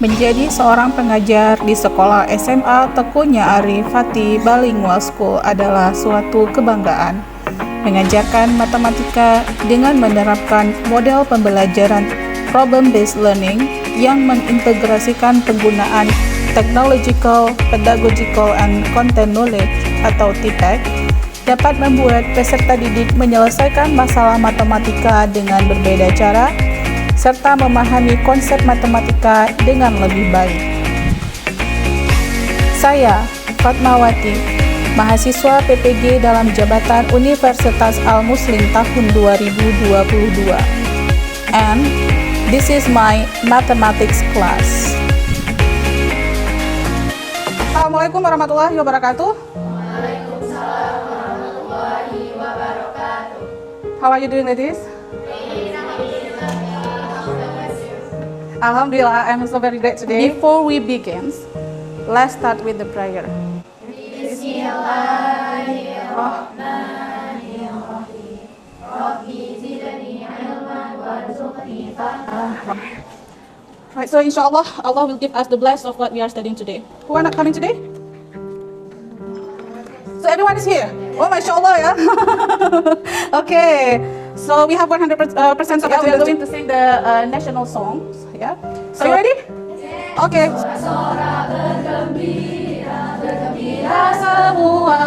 Menjadi seorang pengajar di sekolah SMA Tekunya Arif Fatih Bilingual School adalah suatu kebanggaan. Mengajarkan matematika dengan menerapkan model pembelajaran problem-based learning yang mengintegrasikan penggunaan Technological, Pedagogical, and Content Knowledge atau TPEC dapat membuat peserta didik menyelesaikan masalah matematika dengan berbeda cara serta memahami konsep matematika dengan lebih baik. Saya, Fatmawati, mahasiswa PPG dalam Jabatan Universitas Al-Muslim tahun 2022. And this is my mathematics class. Assalamualaikum warahmatullahi wabarakatuh. Waalaikumsalam warahmatullahi wabarakatuh. How are you doing, ladies? Alhamdulillah, I'm so very great today. Before we begin, let's start with the prayer. Bismillahirrahmanirrahim. Rabbi zidni ilman warzuqni fahman. Right, so inshallah, Allah will give us the blessing of what we are studying today. Who are not coming today? So everyone is here. Oh, mashallah, yeah. Okay, so we have 100% of we are going to sing the national songs. Yeah. So you ready? Okay. Sorak bergembira, bergembira Semua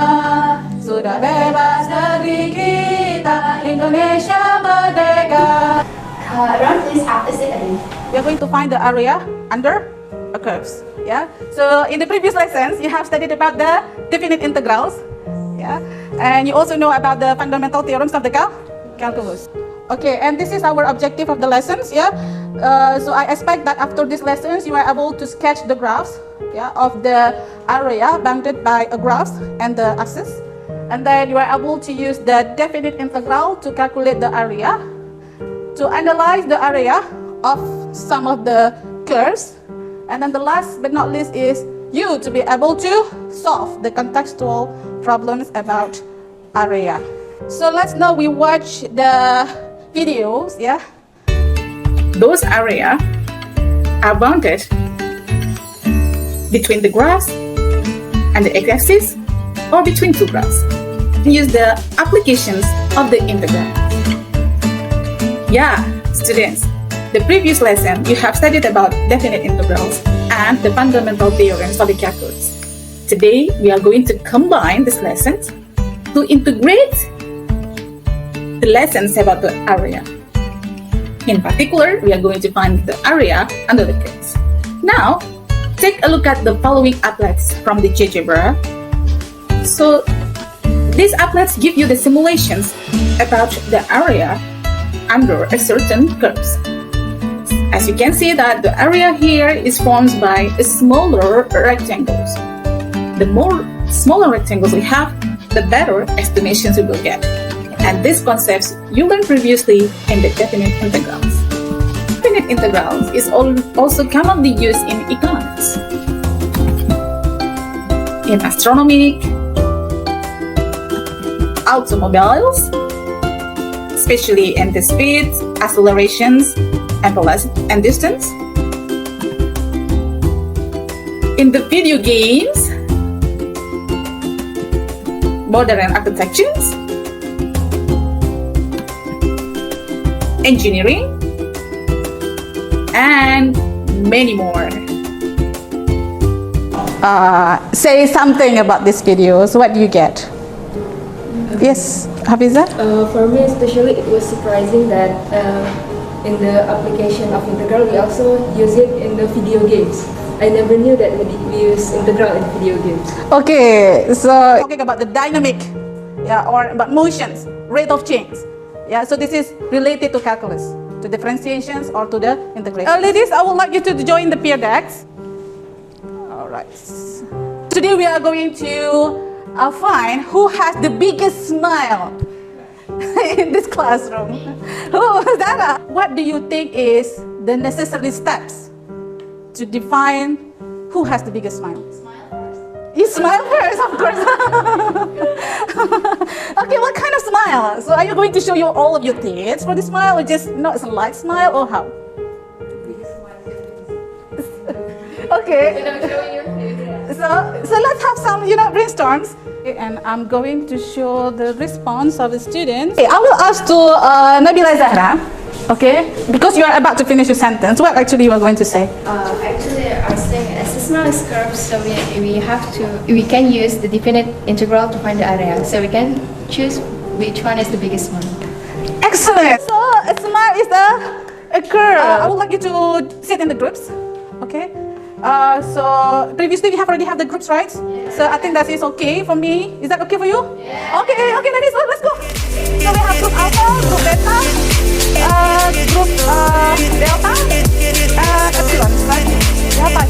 sudah bebas negeri kita, Indonesia merdeka. Everyone please have a seat again. We are going to find the area under a curves. Yeah. So in the previous lessons, you have studied about the definite integrals. Yeah. And you also know about the fundamental theorems of the calculus. Okay. And this is our objective of the lessons. Yeah. So I expect that after these lessons, you are able to sketch the graphs. Yeah, of the area bounded by a graph and the axis. And then you are able to use the definite integral to calculate the area, to analyze the area of some of the curves, and then the last but not least is you to be able to solve the contextual problems about area. So let's now we watch the videos. Yeah, those area are bounded between the graphs and the x-axis or between two graphs. Use the applications of the integral. Yeah, students, the previous lesson you have studied about definite integrals and the fundamental theorems for the calculus. Today we are going to combine these lessons to integrate the lessons about the area. In particular, we are going to find the area under the curves. Now, take a look at the following applets from the GeoGebra. So, these applets give you the simulations about the area under a certain curves. As you can see that the area here is formed by smaller rectangles. The more smaller rectangles we have, the better estimations we will get. And these concepts you learned previously in the definite integrals. Definite integrals is also commonly used in economics, in astronomy, automobiles, especially in the speed, accelerations, and velocity and distance. In the video games, modern architectures, engineering, and many more. Say something about these videos. What do you get? Yes, Hafiza? For me especially, it was surprising that in the application of integral, we also use it in the video games. I never knew that we use integral in video games. Okay, so talking about the dynamic, yeah, or about motions, rate of change. Yeah, so this is related to calculus, to differentiations or to the integration. Ladies, I would like you to join the peer decks. All right. Today we are going to find who has the biggest smile in this classroom. Who is that? What do you think is the necessary steps to define who has the biggest smile? You smile first, of course. Okay, what kind of smile? So are you going to show you all of your teeth for the smile, or just it's a light smile, or how? Okay. So let's have some, brainstorms. Okay, and I'm going to show the response of the students. Okay, I will ask to Nabila Zahra. Okay, because you are about to finish your sentence. What actually you are going to say? Actually, I was saying as the smile is curved, so we can use the definite integral to find the area. So we can choose which one is the biggest one. Excellent. So a smile is a curve. I would like you to sit in the groups. Okay. So previously we already have the groups, right? Yeah. So I think that is okay for me. Is that okay for you? Yeah. Okay, ladies, let's go. So we have group alpha, group beta, group delta, epsilon, right? We have 5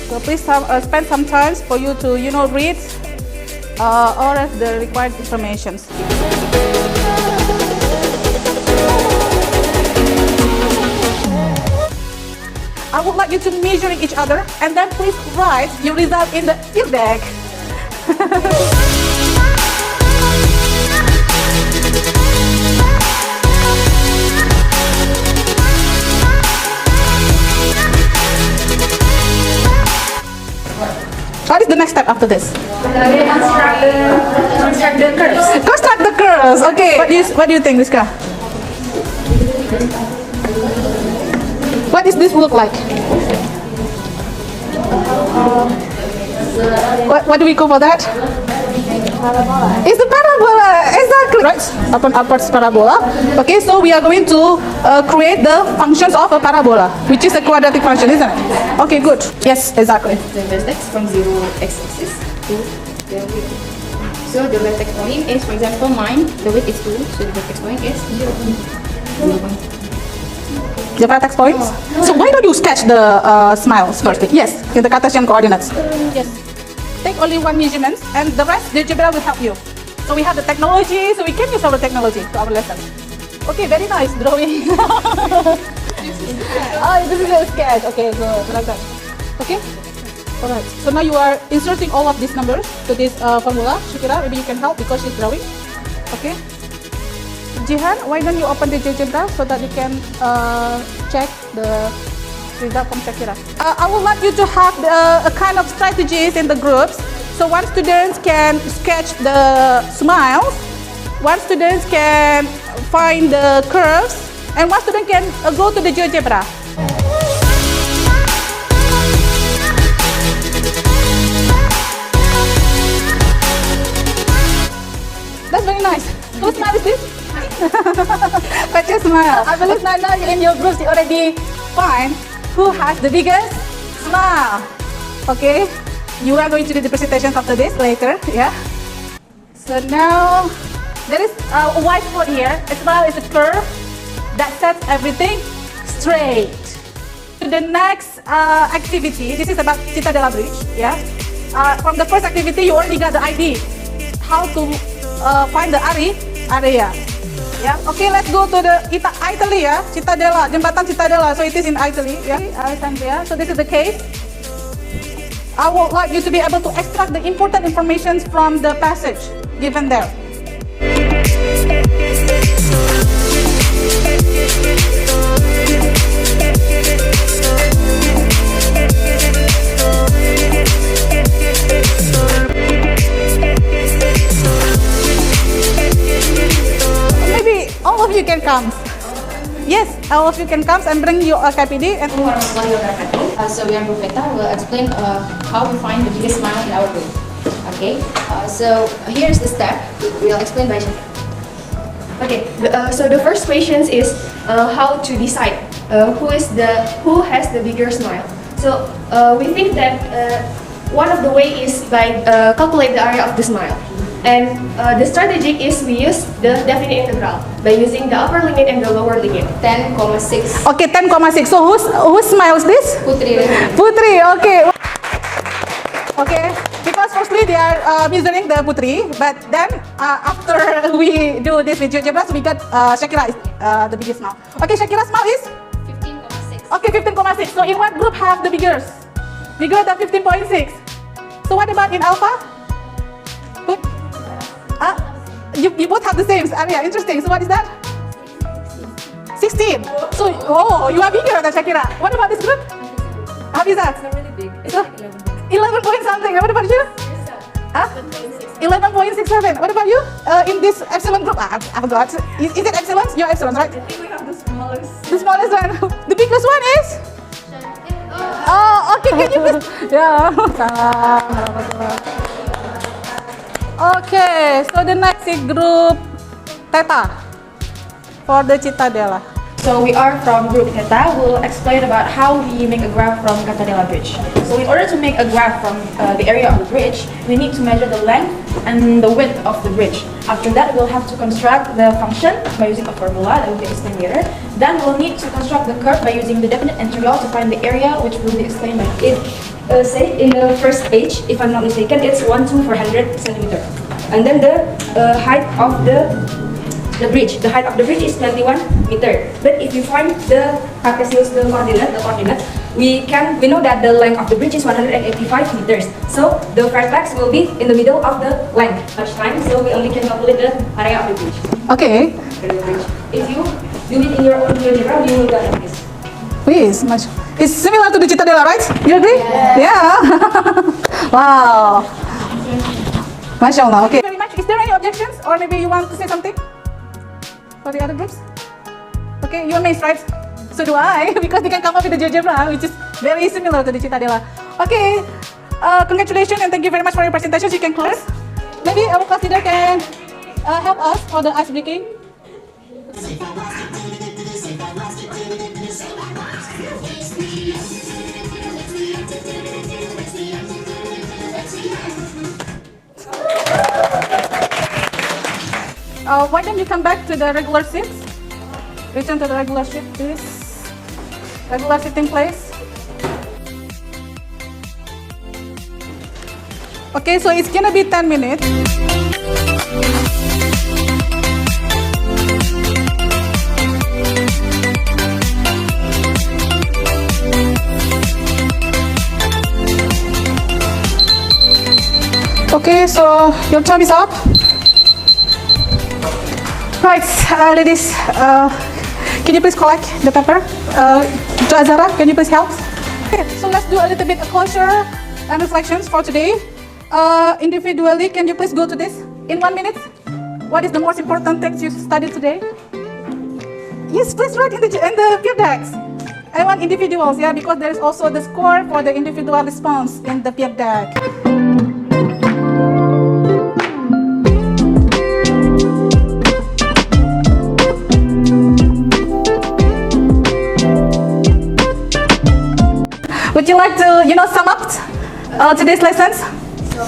So please spend some time for you to, read all of the required information. I would like you to measuring each other and then please write your result in the field deck. What is the next step after this? Construct the curves. Construct the curves. Okay. What do you think, Rizka? What does this look like? What do we call for that? It's the parabola. Exactly. Right. Upwards parabola. Okay. So we are going to create the functions of a parabola, which is a quadratic function, isn't it? Okay. Good. Yes. Exactly. The vertex from 0 x-axis to the width. So the vertex point is, for example, mine, the width is 2, so the vertex point is 0. The vertex points. So why don't you sketch the smiles first? Yes, in the Cartesian coordinates. Yes. Take only one measurement, and the rest the algebra will help you. So we have the technology, so we can use our technology to our lesson. Okay, very nice drawing. Oh, this is a sketch. Okay, good. Like that. Okay. All right. So now you are inserting all of these numbers to this formula. Shakira, maybe you can help because she's drawing. Okay. Jihan, why don't you open the GeoGebra so that you can check the result from Shakira. I would like you to have a kind of strategies in the groups. So one student can sketch the smiles, one student can find the curves, and one student can go to the GeoGebra. That's very nice. Whose smile is this? What's your smile? I believe now in your groups you already find who has the biggest smile. Okay, you are going to do the presentations after this later. Yeah. So now there is a whiteboard here. A smile is a curve that sets everything straight. The next activity. This is about Citadella Bridge. Yeah. From the first activity, you already got the idea how to find the area. Yeah. Okay, let's go to the Italy. Yeah. Cittadella, Jabatan Cittadella. So it is in Italy. Yeah. Alexandria. So this is the case. I would like you to be able to extract the important information from the passage given there. All of you can come. Yes, all of you can come and bring your KPD and so we are Profeta will explain how we find the biggest smile in our group. Okay, so here's the step. We'll explain by Shakira. Okay, so the first question is how to decide who has the bigger smile. So we think that one of the way is by calculate the area of the smile. And the strategy is we use the definite integral by using the upper limit and the lower limit. 10,6. Okay, 10,6. So whose smile is this? Putri. Putri, okay. Okay, because firstly they are measuring the Putri, but then after we do this with GeoGebra, so we got Shakira is the biggest smile. Okay, Shakira's smile is? 15,6. Okay, 15,6. So in what group have the biggest? Bigger than 15.6? So what about in alpha? Good. You both have the same area. Interesting. So what is that? 16. So, you are bigger than Shakira. What about this group? How is that? It's not really big. It's So, like 11 point something. What about you? 11.67. What about you? In this epsilon group? I forgot. Is it epsilon? You're epsilon, right? I think we have the smallest. The smallest one. The biggest one is? Oh, okay. Can you please? Yeah. Okay. So the next is group Theta for the Cittadella. So we are from Group Theta. We'll explain about how we make a graph from Cittadella Bridge. So in order to make a graph from the area of the bridge, we need to measure the length and the width of the bridge. After that, we'll have to construct the function by using a formula that will be explained later. Then we'll need to construct the curve by using the definite integral to find the area, which will be explained by it. Say in the first page, if I'm not mistaken, it's 1 to 400 centimeter. And then the height of the bridge. The height of the bridge is 21 meter. But if you find the Cartesius, the coordinate, we know that the length of the bridge is 185 meters. So the vertex will be in the middle of the length each time. So we only can calculate the area of the bridge. Okay. If you do it in your own GeoGebra, you will get this. Please, much. It's similar to the Cittadella, right? You agree? Yeah. Wow. MashaAllah. Okay. Very much. Is there any objections, or maybe you want to say something for the other groups? Okay, you're amazed, right? So do I, because they can come up with the GeoGebra, which is very similar to the Cittadella. Okay. Congratulations and thank you very much for your presentation. You can close. Maybe our class leader can help us for the ice breaking. Why don't you come back to the regular seats? Return to the regular seat, please. Regular sitting place. Okay, so it's gonna be 10 minutes. Okay, so your time is up. Right, ladies, can you please collect the paper? Azara, can you please help? Okay, so let's do a little bit of closure and reflections for today. Individually, can you please go to this in 1 minute? What is the most important things you studied today? Yes, please write in the peer decks. I want individuals, yeah, because there is also the score for the individual response in the peer deck. Would you like to, sum up today's lessons? So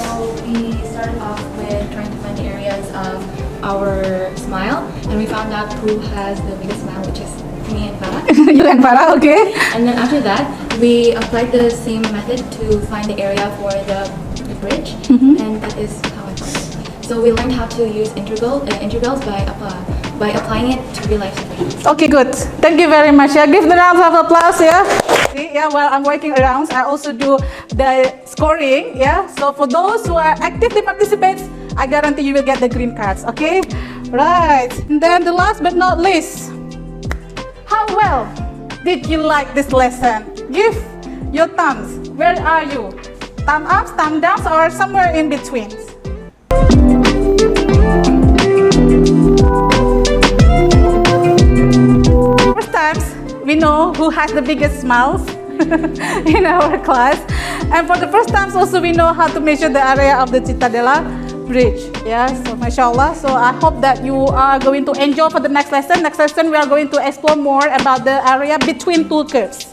we started off with trying to find the areas of our smile, and we found out who has the biggest smile, which is me and Farah. You and Farah, okay. And then after that, we applied the same method to find the area for the bridge, and that is how I found it. So we learned how to use integrals by applying it to real life situations. Okay, good. Thank you very much. Yeah, give the round of applause. Yeah. Yeah, while I'm working around, I also do the scoring. Yeah. So for those who are actively participants, I guarantee you will get the green cards. Okay. Right. And then the last but not least, how well did you like this lesson? Give your thumbs. Where are you? Thumb ups, thumb downs, or somewhere in between? First times, we know who has the biggest smiles in our class. And for the first times also, we know how to measure the area of the Cittadella Bridge. Yeah, so mashallah. So I hope that you are going to enjoy for the next lesson. Next lesson, we are going to explore more about the area between two curves.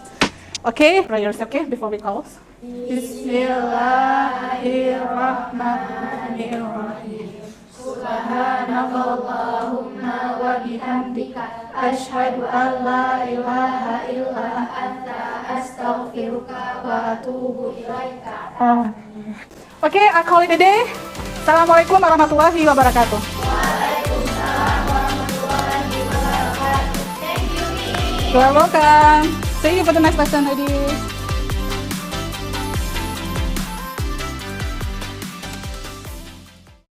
Okay? Prayers, okay? Before we close. Bismillahirrahmanirrahim. Subhanakallahumma wa bihamdika asyhadu an la ilaha illa anta astaghfiruka wa atubu ilaika. Okay, I call it a day. Assalamualaikum warahmatullahi wabarakatuh. Waalaikumsalam warahmatullahi wabarakatuh. Thank you, Miss. You are welcome. See you for the next lesson, ladies.